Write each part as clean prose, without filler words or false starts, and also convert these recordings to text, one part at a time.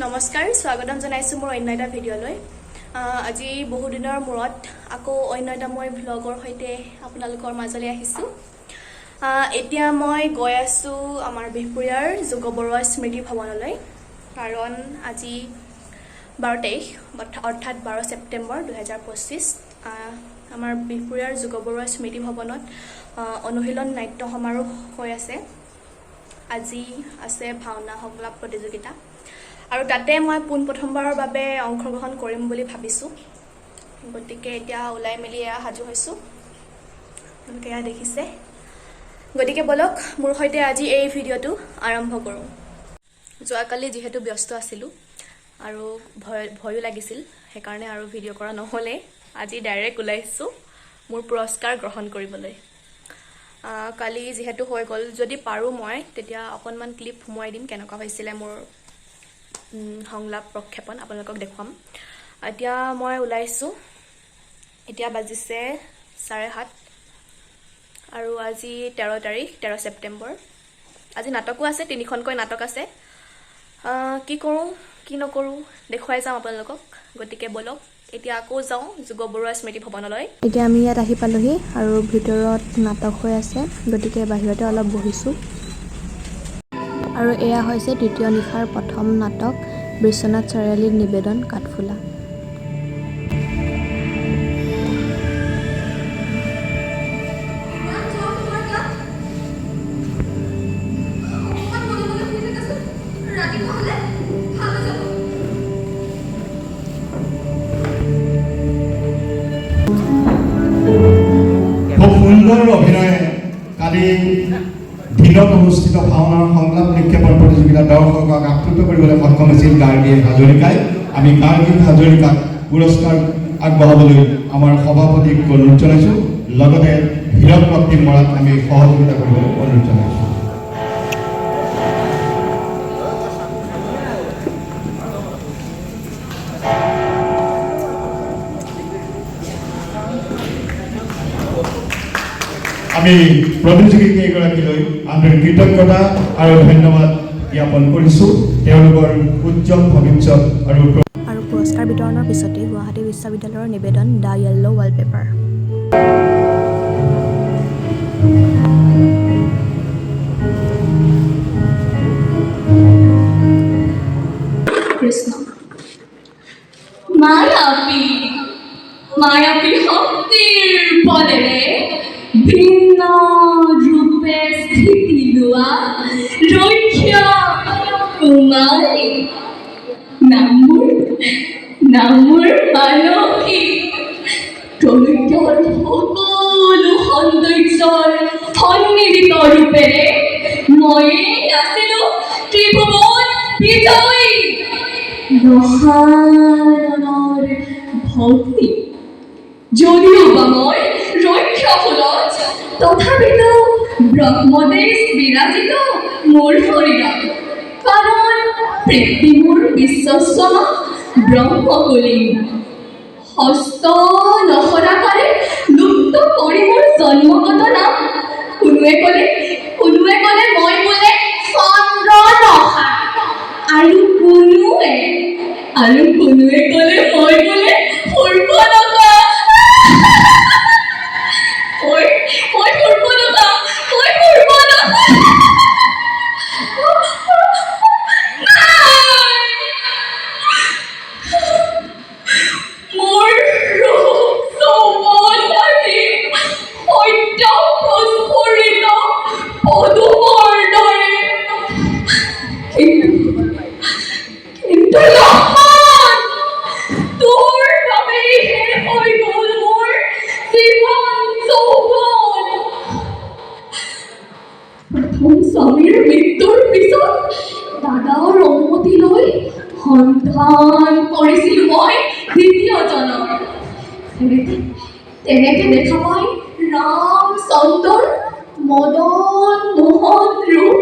নমস্কাৰ স্বাগতম জনাইছো মোৰ অন্য এটা ভিডিঅ'লৈ আজি বহু দিনৰ মূৰত আকৌ অন্য এটা মই ভ্লগৰ সৈতে আপোনালোকৰ মাজলৈ আহিছো এতিয়া মই গৈ আছো আমাৰ বিহপুৰীয়াৰ যোগ বৰুৱা স্মৃতি ভৱনলৈ কাৰণ আজি 12 তাৰিখ অৰ্থাৎ 12 ছেপ্টেম্বৰ 2025 আমাৰ বিহপুৰীয়াৰ যোগ বৰুৱা স্মৃতি ভৱনত অনুশীলন নাট্য সমাৰোহ হৈ আছে আজি আছে ভাওনা সংলাপ প্ৰতিযোগিতা আৰু তাতে মই প্ৰথমবাৰৰ বাবে অংশগ্ৰহণ কৰিম বুলি ভাবিছো গতিকে এতিয়া ওলাই মেলি হাজু হৈছো আপোনালোকে দেখিছে গতিকে বলক মোৰ সৈতে আজি এই ভিডিঅ'টো আৰম্ভ কৰোঁ যোৱাকালি যেহেতু ব্যস্ত আছিলো আৰু ভয়ো লাগিছিল সেইকাৰণে আৰু ভিডিঅ' কৰা নহ'লে আজি ডাইৰেক্ট ওলাইছো মোৰ পুৰস্কাৰ গ্ৰহণ কৰিবলৈ কালি যেহেতু হৈ গ'ল যদি পাৰো মই তেতিয়া অকণমান ক্লিপ সোমোৱাই দিম কেনেকুৱা হৈছিলে মোৰ সংলাপ প্ৰক্ষেপণ আপোনালোকক দেখুৱাম এতিয়া মই ওলাইছো এতিয়া বাজিছে 7:30 আৰু আজি 13 তাৰিখ 13 ছেপ্টেম্বৰ আজি নাটকো আছে তিনিখনকৈ নাটক আছে কি কৰোঁ কি নকৰোঁ দেখুৱাই যাম আপোনালোকক গতিকে বলক এতিয়া আকৌ যাওঁ যোগ বৰুৱা স্মৃতি ভৱনলৈ এতিয়া আমি ইয়াত আহি পালোহি আৰু ভিতৰত নাটক হৈ আছে গতিকে বাহিৰতে অলপ বহিছোঁ আৰু এয়া হৈছে তৃতীয় নিশাৰ প্ৰথম নাটক বিশ্বনাথ চাৰিআলিৰ নিবেদন কাঠফুলা খুব সুন্দৰ অভিনয় কালি দিনত অনুষ্ঠিত ভাওনাৰ সংলাপ নিক্ষেপণ প্ৰতিযোগিতা দৰ্শকক আপ্লুত কৰিবলৈ সক্ষম হৈছিল গাৰ্গী হাজৰিকাই আমি গাৰ্গী হাজৰিকাক পুৰস্কাৰ আগবঢ়াবলৈ আমাৰ সভাপতিক অনুৰোধ জনাইছোঁ লগতে হীৰক ৰক্তিম বৰাক আমি সহযোগিতা কৰিবলৈ অনুৰোধ জনাইছোঁ আমি প্ৰতিযোগীকেইগৰাকীলৈ আন্তৰিক কৃতজ্ঞতা আৰু ধন্যবাদ জ্ঞাপন কৰিছোঁ তেওঁলোকৰ উজ্জ্বল ভৱিষ্যত আৰু পুৰস্কাৰ বিতৰণৰ পিছতে গুৱাহাটী বিশ্ববিদ্যালয়ৰ নিবেদন দ্য য়েল্লো ৱালপেপাৰ কৃষ্ণ মায়াবী শক্তিৰ বলেৰে ভিন্ন ৰূপে স্থিতি লোৱা ৰক্ষা কুমাৰী নামৰ মানসী প্ৰলয়ৰ সকলো সৌন্দৰ্যৰ সন্মিলিত ৰূপেৰে ময়েই আছিলো ত্ৰিভুৱন বিজয়ী মহানৰ ভগ্নী যদিও বা মই ৰক্ষা ফুলত তথাপিতো ব্ৰহ্মদেশ বিৰাজিত মোৰ শৰীৰত কাৰণ প্ৰেমী মোৰ বিশ্বস্বমা ব্ৰহ্মকুলী হস্ত নসৰাকাৰে লুপ্ত কৰি মোৰ জন্মগত নাম কোনোৱে ক'লে মই বোলে চন্দ্ৰনখা আৰু কোনোৱে ক'লে মই বোলে সূৰ্পনখা স্বামীৰ মৃত্যুৰ পিছত দাদাৰ অনুমতি লৈ সন্ধান কৰিছিলো মই দ্বিতীয়জনৰ তেনেকে দেখা পাই ৰামচন্দ্ৰৰ মদন মোহন ৰূপ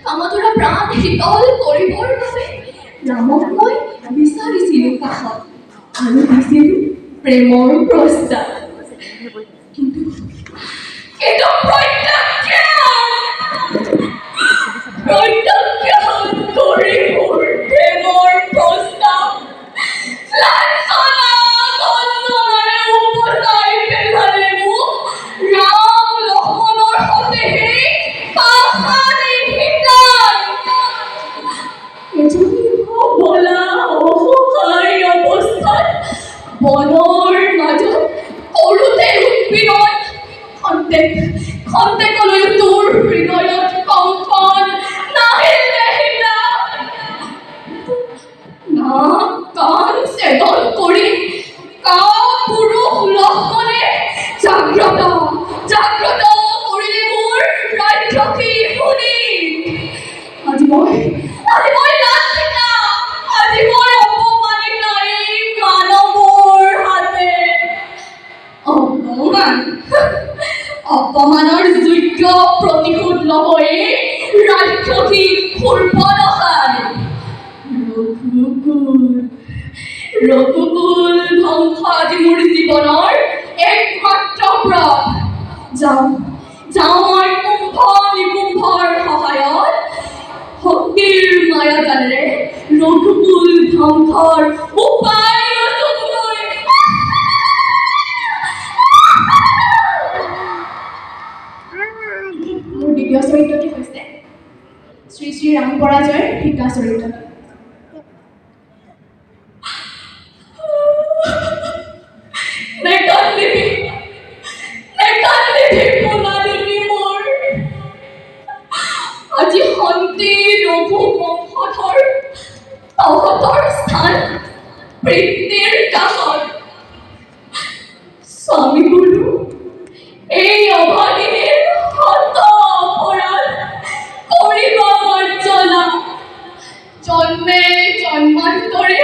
কামতুৰা প্ৰাণ শীতল কৰিবৰ বাবে ৰামক মই বিচাৰিছিলো কাষত আৰু দিছিলো প্ৰেমৰ প্ৰস্তাৱ কিন্তু প্ৰত্যাখ্যান কৰি ৰঘুকুল ধ্বংস আজি মোৰ জীৱনৰ একমাত্ৰ পথ। যাওঁ মই কুম্ভ নিকুম্ভৰ সহায়ত শক্তিৰ মায়া জালেৰে ৰঘুকুল ধ্বংসৰ উপায় ৰচবলৈ। মোৰ দ্বিতীয় চৰিত্ৰটি হৈছে শ্ৰী শ্ৰী ৰাম পৰাজয়ৰ সীতা চৰিত্ৰটি। আজি শান্তি ৰঘু বংশধৰ তহঁতৰ স্থান বৃত্তিৰ কাষত। স্বামী গুৰু এই অভাগিনীৰ শত অপৰাধ কৰিব মৰ্যনা। জন্মে জন্মান্তৰে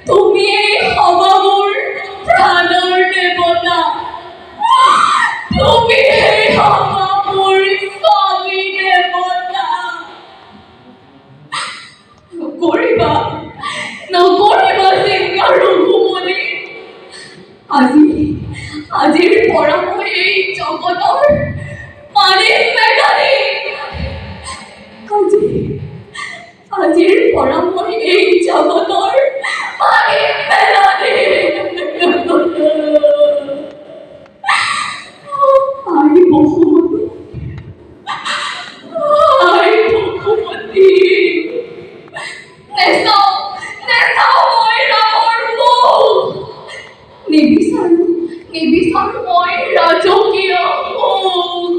তুমিয়েই হবা মোৰ প্ৰাণৰ দেৱতা। তুমিয়েই হবা মোৰ স্বামী দেৱতা। নকৰিবা চিন্তা ৰঘুমণি। আজিৰ পৰা মই এই জগতৰ মালিক মেধাৱী। আজিৰ পৰা মই এই জগতৰ মালিক মেধাৱী। আই বসুমতী, নেচাও মই ৰামৰ মুখ। নিবিচাৰো মই ৰাজকীয় সুখ।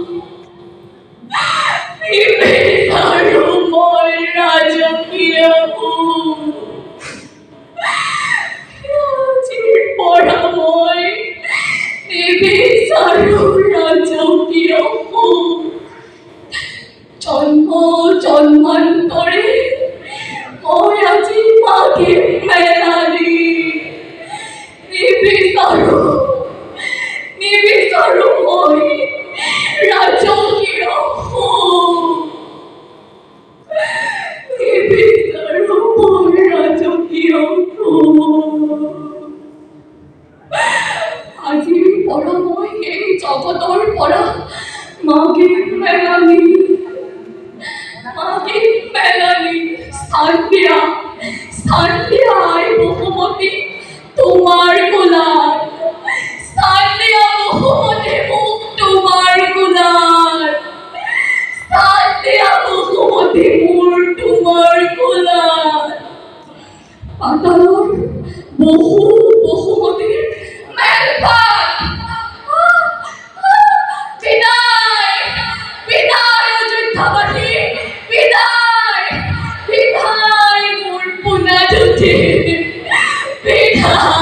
নিবিচাৰো মই ৰাজকীয় সুখ। আজিৰ পৰা মই নিবিচাৰো ৰাজকীয় সুখ। জন্মান্তৰে মই আজি মাগিম মেলালি। নিবিচাৰো মই ৰাজকীয় সুখ। নিবিচাৰো মই ৰাজকীয় সুখ। আজিৰ পৰা মই এই জগতৰ পৰা মাগিম মেলালি। স্থান দিয়া আই বসুমতী তোমাৰ কোলাত। স্থান দিয়া বসুমতী মোক তোমাৰ কোলাত। স্থান দিয়া বসুমতী মোৰ তোমাৰ কোলাত। পাতালৰ বসুমতীৰ মেলপাত। বিদায় অযোধ্যাবাসী, বিদায় মোৰ পোনা জুতি, বিদায়।